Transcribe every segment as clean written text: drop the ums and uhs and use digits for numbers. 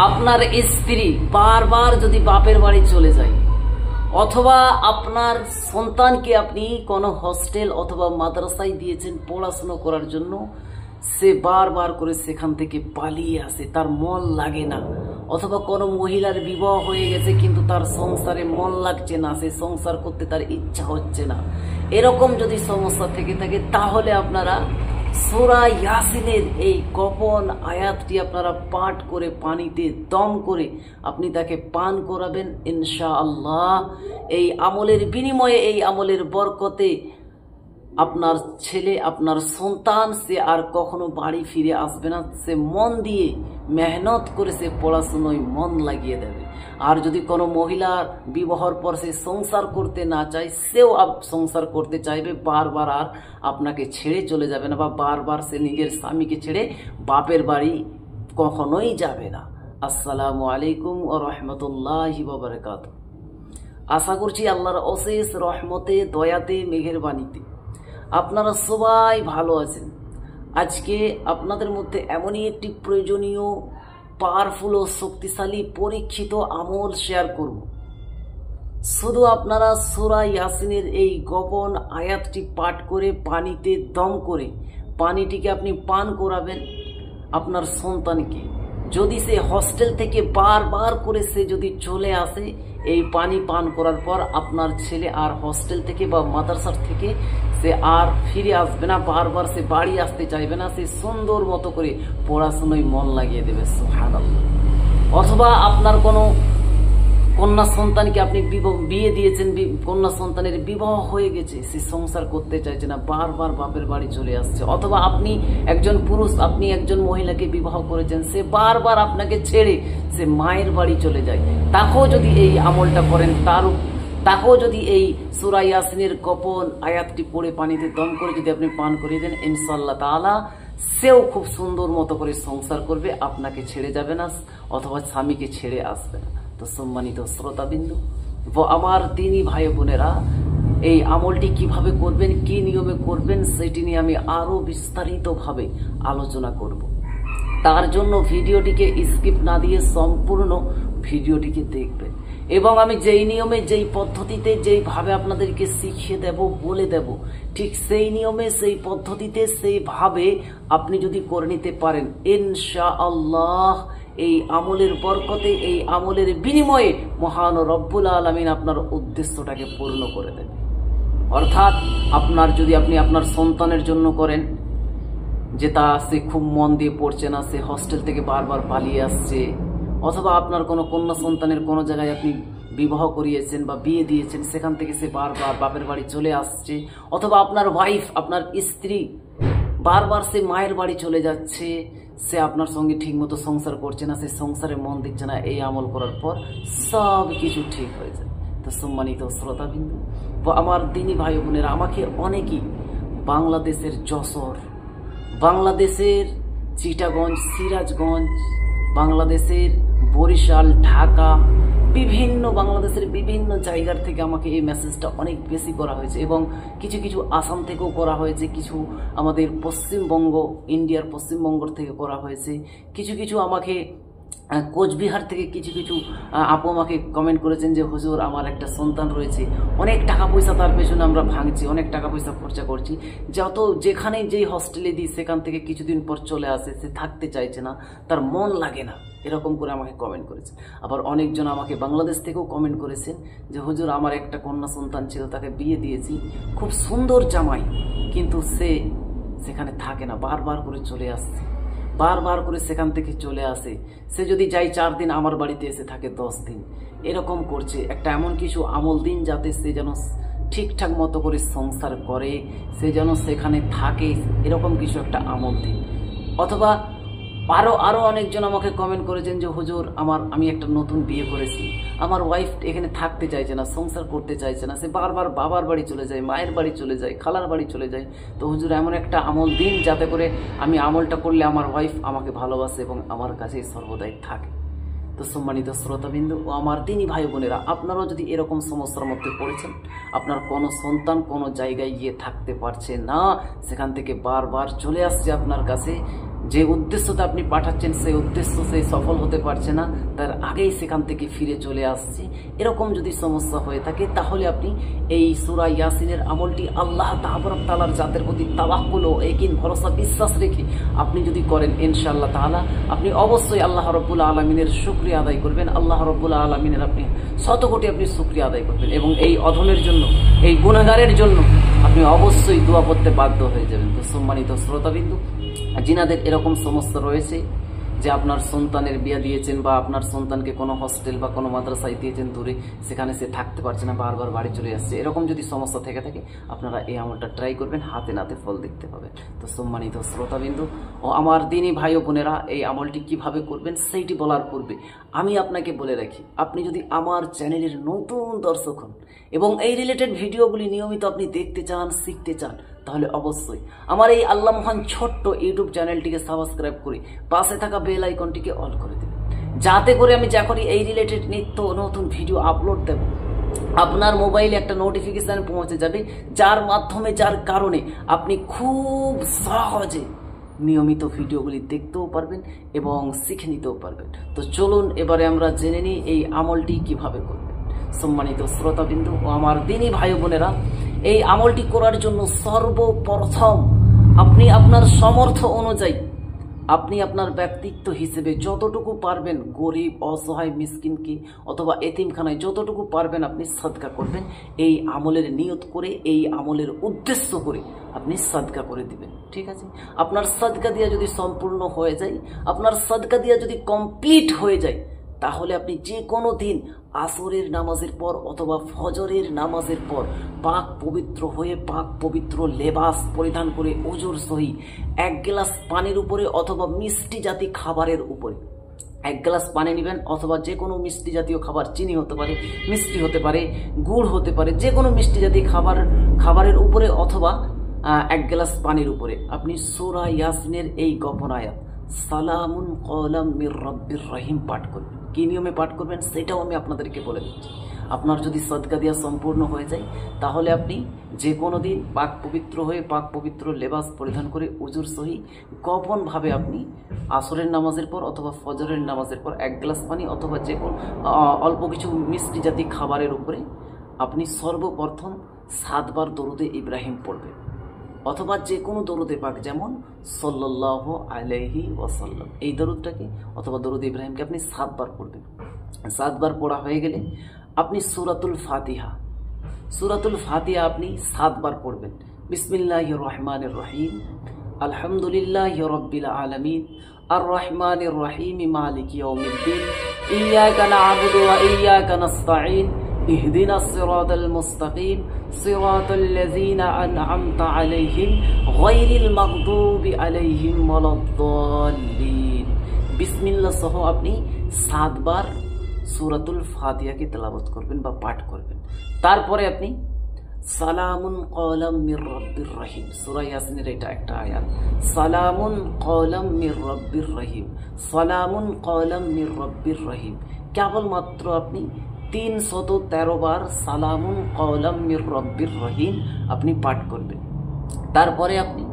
আপনার স্ত্রী বারবার যদি বাপের বাড়ি চলে যায়, অথবা আপনার সন্তানকে আপনি কোনো হস্টেল অথবা মাদ্রাসায় দিয়েছেন পড়াশোনা করার জন্য, সে বারবার করে সেখান থেকে পালিয়ে আসে, তার মন লাগে না, অথবা কোনো মহিলার বিবাহ হয়ে গেছে কিন্তু তার সংসারে মন লাগছে না, সে সংসার করতে তার ইচ্ছা হচ্ছে না, এরকম যদি সমস্যা থেকে থাকে তাহলে আপনারা সূরা ইয়াসিনের এই গোপন আয়াতটি আপনারা পাঠ করে পানিতে দম করে আপনি তাকে পান করাবেন। ইনশাআল্লাহ এই আমলের বিনিময়ে, এই আমলের বরকতে আপনার ছেলে, আপনার সন্তান, সে আর কখনো বাড়ি ফিরে আসবে না। সে মন দিয়ে মেহনত করে সে পড়াশোনায় মন লাগিয়ে দেবে। আর যদি কোনো মহিলার বিবাহর পর সে সংসার করতে না চায়, সেও সংসার করতে চাইবে, বারবার আর আপনাকে ছেড়ে চলে যাবে না, বা বারবার সে নিজের স্বামীকে ছেড়ে বাপের বাড়ি কখনোই যাবে না। আসসালামু আলাইকুম ওয়া রাহমাতুল্লাহি ওয়া বারাকাতুহু। আশা করছি আল্লাহর অশেষ রহমতে, দয়াতে, মেহেরবানিতে আপনারা সবাই ভালো আছেন। আজকে আপনাদের মধ্যে এমনই একটি প্রয়োজনীয়, পাওয়ারফুল ও শক্তিশালী পরীক্ষিত আমল শেয়ার করব। শুধু আপনারা সূরা ইয়াসিনের এই গোপন আয়াতটি পাঠ করে পানিতে দম করে পানিটিকে আপনি পান করাবেন আপনার সন্তানকে। যদি সে হস্টেল থেকে বারবার করে সে যদি চলে আসে, এই পানি পান করার পর আপনার ছেলে আর হস্টেল থেকে বা মাদ্রাসার থেকে সে আর ফিরে আসবে না, বারবার সে বাড়ি আসতে চাইবে না, সে সুন্দর মতো করে পড়াশোনায় মন লাগিয়ে দেবে। সুবহানাল্লাহ। অথবা আপনার কোনো কন্যা সন্তানকে আপনি বিয়ে দিয়েছেন, কন্যা সন্তানের বিবাহ হয়ে গেছে, সে সংসার করতে চাইছে না, বারবার বাপের বাড়ি চলে আসছে। অথবা আপনি একজন পুরুষ, আপনি একজন মহিলাকে বিবাহ করেছেন, সে বারবার আপনাকে ছেড়ে সে মায়ের বাড়ি চলে যায়, তাকেও যদি এই আমলটা করেন, তাকেও যদি এই সূরা ইয়াসিনের গোপন আয়াতটি পড়ে পানিতে দম করে যদি আপনি পান করিয়ে দেন, ইনশাআল্লাহ তাআলা সেও খুব সুন্দর মতো করে সংসার করবে, আপনাকে ছেড়ে যাবে না, অথবা স্বামীকে ছেড়ে আসবে না। তো সম্মানিত শ্রোতাবিন্দু ও আমার দিনী ভাই বোনেরা, এই আমলটি কিভাবে করবেন, কি নিয়মে করবেন, সেটি নিয়ে আমি আরো বিস্তারিতভাবে আলোচনা করব। তার জন্য ভিডিওটিকে স্কিপ না দিয়ে সম্পূর্ণ ভিডিওটিকে দেখবেন, এবং আমি যেই নিয়মে, যেই পদ্ধতিতে, যেইভাবে আপনাদেরকে শিখিয়ে দেব, বলে দেব, ঠিক সেই নিয়মে, সেই পদ্ধতিতে, সেইভাবে আপনি যদি করে নিতে পারেন, ইনশাআল্লাহ এই আমলের বরকতে, এই আমলের বিনিময়ে মহান রব্বুল আলামিন আপনার উদ্দেশ্যটাকে পূর্ণ করে দেবে। অর্থাৎ আপনি আপনার সন্তানের জন্য করেন, যেটা সে খুব মন দিয়ে পড়ছে না, সে হস্টেল থেকে বারবার পালিয়ে আসছে, অথবা আপনার কোনো কন্যা সন্তানের কোনো জায়গায় আপনি বিবাহ করিয়েছেন বা বিয়ে দিয়েছেন, সেখান থেকে সে বারবার বাপের বাড়ি চলে আসছে, অথবা আপনার ওয়াইফ, আপনার স্ত্রী বারবার সে মায়ের বাড়ি চলে যাচ্ছে, সে আপনার সঙ্গে ঠিক মতো সংসার করছে না, সে সংসারে মন দিচ্ছে না, এই আমল করার পর সব কিছু ঠিক হয়ে যায়। তো সম্মানিত শ্রোতাবিন্দু বা আমার দিনী ভাই বোনেরা, আমাকে অনেকেই বাংলাদেশের যশোর, বাংলাদেশের চিটাগঞ্জ, সিরাজগঞ্জ, বাংলাদেশের বরিশাল, ঢাকা, বাংলাদেশের বিভিন্ন জায়গার থেকে আমাকে এই মেসেজটা অনেক বেশি করা হয়েছে, এবং কিছু কিছু আসাম থেকেও করা হয়েছে, কিছু আমাদের পশ্চিমবঙ্গ, ইন্ডিয়ার পশ্চিমবঙ্গ থেকে করা হয়েছে, কিছু কিছু আমাকে কোচবিহার থেকে কিছু কিছু আপু আমাকে কমেন্ট করেছেন যে হুজুর আমার একটা সন্তান রয়েছে, অনেক টাকা পয়সা তার পেছনে আমরা ভাঙছি, অনেক টাকা পয়সা খরচা করছি, যেখানে যেই হস্টেলে দিই সেখান থেকে কিছুদিন পর চলে আসে, সে থাকতে চাইছে না, তার মন লাগে না, এরকম করে আমাকে কমেন্ট করেছে। আবার অনেকজন আমাকে বাংলাদেশ থেকেও কমেন্ট করেছেন যে হুজুর আমার একটা কন্যা সন্তান ছিল, তাকে বিয়ে দিয়েছি, খুব সুন্দর জামাই, কিন্তু সে সেখানে থাকে না, বারবার করে চলে আসছে, বারবার করে সেখান থেকে চলে আসে, সে যদি যাই 4 দিন, আমার বাড়িতে এসে থাকে 10 দিন, এরকম করছে। একটা এমন কিছু আমল দিন যাতে সে যেন ঠিকঠাক মতো করে সংসার করে, সে যেন সেখানে থাকে, এরকম কিছু একটা আমল দিন। অথবা আরো অনেকজন আমাকে কমেন্ট করেছেন যে হুজুর আমি একটা নতুন বিয়ে করেছি, আমার ওয়াইফ এখানে থাকতে চাইছে না, সংসার করতে চাইছে না, সে বারবার বাবার বাড়ি চলে যায়, মায়ের বাড়ি চলে যায়, খালার বাড়ি চলে যায়, তো হুজুর এমন একটা আমল দিন যাতে করে আমি আমলটা করলে আমার ওয়াইফ আমাকে ভালোবাসে এবং আমার কাছেই সর্বদাই থাকে। তো সম্মানিত শ্রোতাবিন্দু ও আমার দিনী ভাই বোনেরা, আপনারাও যদি এরকম সমস্যার মধ্যে পড়েছেন, আপনার কোনো সন্তান কোনো জায়গায় গিয়ে থাকতে পারছে না, সেখান থেকে বারবার চলে আসছে আপনার কাছে, যে উদ্দেশ্যতে আপনি পাঠাচ্ছেন সেই উদ্দেশ্য সে সফল হতে পারছে না, তার আগেই সেখান থেকে ফিরে চলে আসছে, এরকম যদি সমস্যা হয়ে থাকে তাহলে আপনি এই সূরা ইয়াসিনের আমলটি আল্লাহ তাআলার জাতের প্রতি তাওয়াক্কুল ও ইয়াকিন ভরসা বিশ্বাস রেখে আপনি যদি করেন ইনশাআল্লাহ তাআলা আপনি অবশ্যই আল্লাহ রাব্বুল আলামিনের শুকরিয়া আদায় করবেন। আল্লাহ রাব্বুল আলামিনের আপনি শতকোটি আপনি শুকরিয়া আদায় করবেন এবং এই অধমের জন্য, এই গুনাহগারের জন্য আপনি অবশ্যই দোয়া করতে বাধ্য হয়ে যাবেন। তো সম্মানিত শ্রোতাবিন্দু, যিনাদের এরকম সমস্যা রয়েছে যে আপনার সন্তানের বিয়ে দিয়েছেন বা আপনার সন্তানকে কোনো হস্টেল বা কোনো মাদ্রাসায় দিয়েছেন দূরে, সেখানে সে থাকতে পারছে না, বারবার বাড়ি চলে আসছে, এরকম যদি সমস্যা থেকে থাকে আপনারা এই আমলটা ট্রাই করবেন, হাতে নাতে ফল দেখতে পাবেন। তো সম্মানিত শ্রোতাবিন্দু ও আমার দিনী ভাই ও বোনেরা, এই আমলটি কিভাবে করবেন সেইটি বলার পূর্বে আমি আপনাকে বলে রাখি, আপনি যদি আমার চ্যানেলের নতুন দর্শক হন এবং এই রিলেটেড ভিডিওগুলি নিয়মিত আপনি দেখতে চান, শিখতে চান, তাহলে অবশ্যই আমার এই আল্লাহ মহান ছোট্ট ইউটিউব চ্যানেলটিকে সাবস্ক্রাইব করে পাশে থাকা বেল আইকনটিকে অল করে দেবেন, যাতে করে আমি যখনই এই রিলেটেড নিত্য নতুন ভিডিও আপলোড দেব আপনার মোবাইলে একটা নোটিফিকেশন পৌঁছে যাবে, যার মাধ্যমে, যার কারণে আপনি খুব সহজে নিয়মিত ভিডিওগুলি দেখতেও পারবেন এবং শিখে নিতেও পারবেন। তো চলুন এবারে আমরা জেনে নিই এই আমলটি কিভাবে করবেন। সম্মানিত শ্রোতাবিন্দু ও আমার দিনী ভাই বোনেরা, এই আমলটি করার জন্য সর্বপ্রথম আপনি আপনার সামর্থ্য অনুযায়ী, আপনি আপনার ব্যক্তিত্ব হিসেবে যতটুকু পারবেন গরিব, অসহায়, মিসকিনকে অথবা এতিমখানায় যতটুকু পারবেন আপনি সাদকা করবেন। এই আমলের নিয়ত করে, এই আমলের উদ্দেশ্য করে আপনি সাদকা করে দিবেন। ঠিক আছে, আপনার সাদকা দিয়া যদি সম্পূর্ণ হয়ে যায়, আপনার সাদকা দিয়া যদি কমপ্লিট হয়ে যায়, তাহলে আপনি যে কোনো দিন আসরের নামাজের পর অথবা ফজরের নামাজের পর পাক পবিত্র হয়ে, পাক পবিত্র লেবাস পরিধান করে ওজুর সহি এক গ্লাস পানির উপরে অথবা মিষ্টি জাতীয় খাবারের উপরে এক গ্লাস পানি নেবেন, অথবা যে কোনো মিষ্টি জাতীয় খাবার, চিনি হতে পারে, মিষ্টি হতে পারে, গুড় হতে পারে, যে কোনো মিষ্টি জাতীয় খাবারের উপরে অথবা এক গ্লাস পানির উপরে আপনি সূরা ইয়াসিনের এই গোপন আয়াত সালামুন কওলাম মির রাব্বির রহিম পাঠ করবেন। কি নিয়মে পাঠ করবেন সেটাও আমি আপনাদেরকে বলে দিচ্ছি। আপনার যদি সাদকা দেওয়া সম্পূর্ণ হয়ে যায়, তাহলে আপনি যে কোনো দিন পাক পবিত্র হয়ে, পাক পবিত্র লেবাস পরিধান করে উজুর সহি গোপনভাবে আপনি আসরের নামাজের পর অথবা ফজরের নামাজের পর এক গ্লাস পানি অথবা যে কোনো অল্প কিছু মিষ্টি জাতীয় খাবারের উপরে আপনি সর্বপ্রথম 7 বার দরুদে ইব্রাহিম পড়বেন, অথবা যে কোনো দরুদে পাক, যেমন সাল্লাল্লাহু আলাইহি ওয়াসাল্লাম, এই দরুদটাকে অথবা দরুদ ইব্রাহিমকে আপনি 7 বার পড়বেন। 7 বার পড়া হয়ে গেলে আপনি সূরাতুল ফাতিহা আপনি 7 বার পড়বেন। বিসমিল্লাহির রহমানির রহিম, আলহামদুলিল্লাহি রাব্বিল আলামিন, আর রহমানির রহিম, মালিকি ইয়াউমিদ্দিন, ইয়্যাকা না'বুদু ওয়া ইয়্যাকা নাস্তাঈন, اهدنا الصراط المستقيم صراط الذين أنعمت عليهم غير المغضوب عليهم ولا الضالين। বিসমিল্লাহ সহ আপনি 7 বার সূরাতুল ফাতিহাকে তেলাওয়াত করবেন বা পাঠ করবেন। তারপরে আপনি সালামুন কওলাম মির রাব্বির রহিম, সূরা ইয়াসিনের এটা একটা আয়াত, সালামুন কওলাম মির রাব্বির রহিম, সালামুন কওলাম মির রাব্বির রহিম, কেবলমাত্র আপনি 313 বার সালামুন কওলাম মির রাব্বির রহিম আপনি পাঠ করবেন। তারপরে আপনি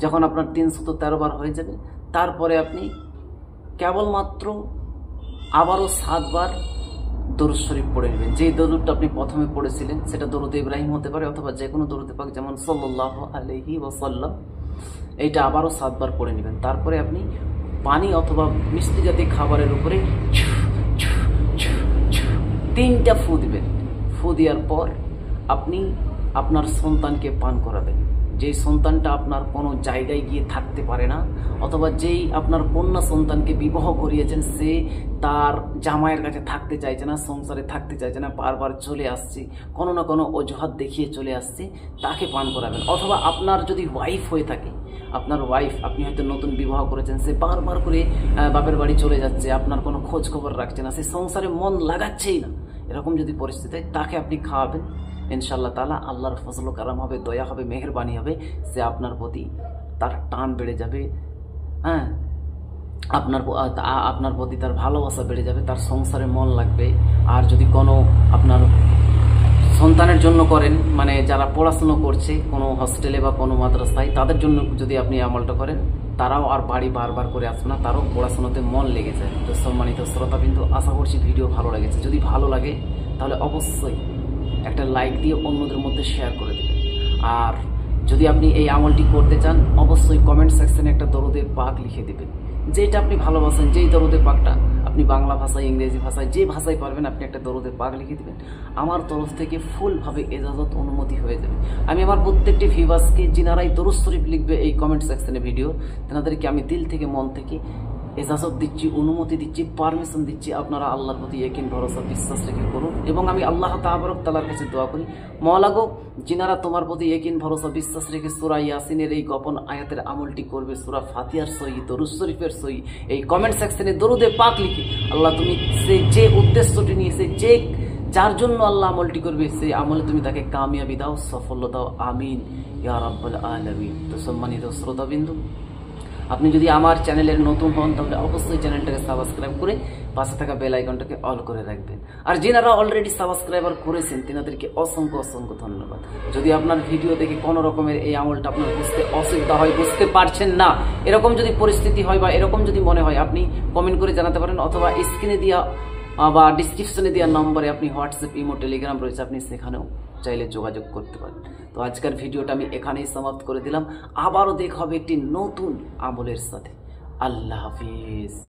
যখন আপনার 313 বার হয়ে যাবে, তারপরে আপনি কেবলমাত্র আবারও 7 বার দরুদ শরীফ পড়ে নেবেন। যে দরুদটা আপনি প্রথমে পড়েছিলেন সেটা দরুদ ইব্রাহিম হতে পারে অথবা যে কোনো দরুদে পাক, যেমন সাল্লাল্লাহু আলাইহি ওয়াসাল্লাম, এইটা আবারও 7 বার পড়ে নেবেন। তারপরে আপনি পানি অথবা মিষ্টি জাতীয় খাবারের উপরে 3টা ফু দিবেন। ফু দেওয়ার পর আপনি আপনার সন্তানকে পান করাবেন। যেই সন্তানটা আপনার কোনো জায়গায় গিয়ে থাকতে পারে না, অথবা যেই আপনার কন্যা সন্তানকে বিবাহ করিয়েছেন সে তার জামাইয়ের কাছে থাকতে চাইছে না, সংসারে থাকতে চাইছে না, বারবার চলে আসছে, কোনো না কোনো অজুহাত দেখিয়ে চলে আসছে, তাকে পান করাবেন। অথবা আপনার যদি ওয়াইফ হয়ে থাকে, আপনার ওয়াইফ, আপনি হয়তো নতুন বিবাহ করেছেন, সে বারবার করে বাপের বাড়ি চলে যাচ্ছে, আপনার কোনো খোঁজ খবর রাখছে না, সে সংসারে মন লাগাচ্ছেই না, এরকম যদি পরিস্থিতি হয় তাকে আপনি খাওয়াবেন। ইনশাআল্লাহ তাআলা আল্লাহর ফজল ও কারাম হবে, দয়া হবে, মেহেরবানি হবে, সে আপনার প্রতি তার টান বেড়ে যাবে, হ্যাঁ, আপনার প্রতি তার ভালোবাসা বেড়ে যাবে, তার সংসারে মন লাগবে। আর যদি কোনো আপনার সন্তানের জন্য করেন, মানে যারা পড়াশুনো করছে কোনো হস্টেলে বা কোনো মাদ্রাসায়, তাদের জন্য যদি আপনি আমলটা করেন, তারাও আর বাড়ি বারবার করে আসবে না, তারও পড়াশোনাতে মন লেগে যায়। তো সম্মানিত শ্রোতাবিন্দু, আশা করছি ভিডিও ভালো লেগেছে। যদি ভালো লাগে তাহলে অবশ্যই একটা লাইক দিয়ে অন্যদের মধ্যে শেয়ার করে দেবেন। আর যদি আপনি এই আমলটি করতে চান, অবশ্যই কমেন্ট সেকশনে একটা দরুদে পাক লিখে দেবেন, যেটা আপনি ভালোবাসেন, যেই দরুদে পাকটা আপনি বাংলা ভাষায়, ইংরেজি ভাষায়, যে ভাষায় পারবেন আপনি একটা দরুদে পাক লিখে দেবেন। আমার তরফ থেকে ফুলভাবে এজাজত অনুমতি হয়ে যাবে। আমি আমার প্রত্যেকটি ভিউয়ার্সকে, যিনারাই দরুদ শরীফ লিখবে এই কমেন্ট সেকশনে ভিডিও, তেনাদেরকে আমি দিল থেকে, মন থেকে এজাজত দিচ্ছি, অনুমতি দিচ্ছি, পারমিশন দিচ্ছি। আপনারা আল্লাহর প্রতি ইয়াকিন, ভরসা, বিশ্বাস রেখে করুন। এবং আমি আল্লাহ তাবারক তাআলার কাছে দোয়া করি, মওলা গো, যিনারা তোমার প্রতি ইয়াকিন, ভরসা, বিশ্বাস রেখে সূরা ইয়াসিনের এই গোপন আয়াতের আমলটি করবে, সূরা ফাতিহার সহি, দরুদ শরীফের সহি, এই কমেন্ট সেকশনে দরুদে পাক লিখে, আল্লাহ তুমি যে উদ্দেশ্যটি নিয়ে, যে যার জন্য আল্লাহ আমলটি করবে, সেই আমলে তুমি তাকে কামিয়াবি দাও, সাফল্য দাও, আমিন ইয়া রাব্বাল আলামিন। তো সম্মানিত শ্রোতাবিন্দু, আপনি যদি আমার চ্যানেলের নতুন হন তাহলে অবশ্যই চ্যানেলটাকে সাবস্ক্রাইব করে পাশে থাকা বেল আইকনটাকে অল করে রাখবেন। আর যারা অলরেডি সাবস্ক্রাইবার করেছেন তেনাদেরকে অসংখ্য অসংখ্য ধন্যবাদ। যদি আপনার ভিডিও দেখে কোনো রকমের এই আমলটা আপনার বুঝতে অসুবিধা হয়, বুঝতে পারছেন না, এরকম যদি পরিস্থিতি হয় বা এরকম যদি মনে হয়, আপনি কমেন্ট করে জানাতে পারেন, অথবা স্ক্রিনে দেওয়া বা ডিসক্রিপশনে দেওয়া নম্বরে আপনি হোয়াটসঅ্যাপ, ইমো, টেলিগ্রাম রয়েছে, আপনি সেখানেও চাইলে যোগাযোগ করতে পারেন। তো আজকের ভিডিওটা আমি এখানেই সমাপ্ত করে দিলাম। আবারও দেখা হবে একটি নতুন আমলের সাথে। আল্লাহ হাফিজ।